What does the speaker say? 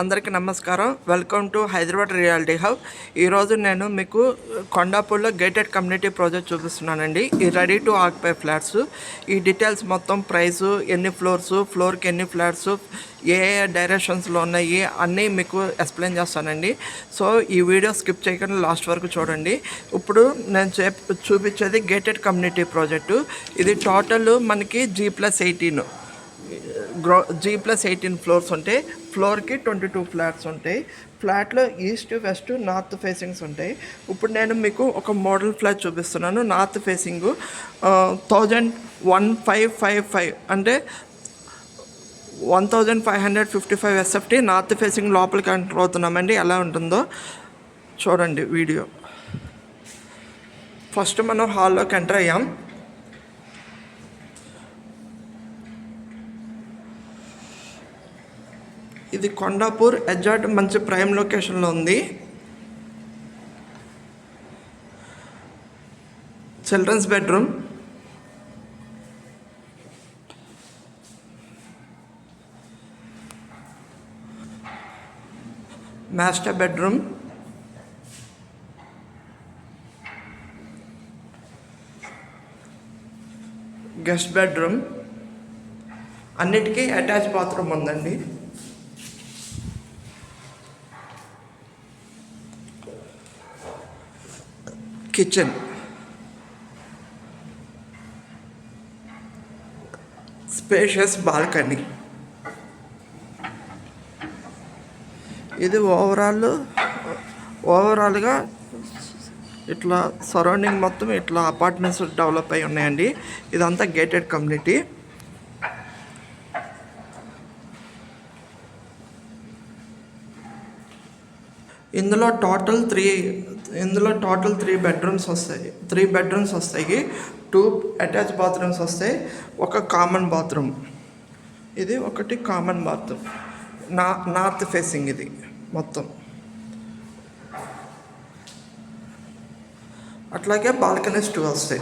అందరికీ నమస్కారం. Welcome to Hyderabad reality hub. ఈరోజు నేను మీకు కొండాపూర్లో గేటెడ్ కమ్యూనిటీ ప్రాజెక్ట్ చూపిస్తున్నానండి. ఈ రెడీ టు ఆక్యుపై ఫ్లాట్స్. ఈ డీటెయిల్స్ మొత్తం ప్రైసు, ఎన్ని ఫ్లోర్కి ఎన్ని ఫ్లాట్స్, ఏ డైరెక్షన్స్లో ఉన్నాయి అన్నీ మీకు ఎక్స్ప్లెయిన్ చేస్తానండి. సో ఈ వీడియో స్కిప్ చేయకుండా లాస్ట్ వరకు చూడండి. ఇప్పుడు నేను చూపించేది గేటెడ్ కమ్యూనిటీ ప్రాజెక్టు. ఇది టోటల్ మనకి G+18 G+18 ఫ్లోర్స్ ఉంటాయి. ఫ్లోర్కి 22 ఫ్లాట్స్ ఉంటాయి. ఫ్లాట్లో ఈస్ట్ వెస్ట్ నార్త్ ఫేసింగ్స్ ఉంటాయి. ఇప్పుడు నేను మీకు ఒక మోడల్ ఫ్లాట్ చూపిస్తున్నాను. నార్త్ ఫేసింగ్ 1555 అంటే 1555 SFT నార్త్ ఫేసింగ్ లోపలికి ఎంటర్ అవుతున్నామండి. ఎలా ఉంటుందో చూడండి వీడియో. ఫస్ట్ మనం హాల్లోకి ఎంటర్ అయ్యాం. ఇది కొండాపూర్ ఎగ్జాక్ట్ మంచి ప్రైమ్ లొకేషన్లో ఉంది. Children's bedroom, master bedroom, guest bedroom, అన్నిటికీ అటాచ్ బాత్రూమ్ ఉందండి. Kitchen, spacious balcony. ఇది ఓవరాల్గా ఇట్లా సరౌండింగ్ మొత్తం ఇట్లా అపార్ట్మెంట్స్ డెవలప్ అయి ఉన్నాయండి. ఇదంతా గేటెడ్ కమ్యూనిటీ. ఇందులో టోటల్ త్రీ బెడ్రూమ్స్ వస్తాయి. 3 బెడ్రూమ్స్ వస్తాయి, 2 అటాచ్ బాత్రూమ్స్ వస్తాయి, ఒక కామన్ బాత్రూమ్. ఇది ఒకటి కామన్ బాత్రూమ్. నార్త్ ఫేసింగ్ ఇది మొత్తం. అట్లాగే బాల్కనీస్ 2 వస్తాయి.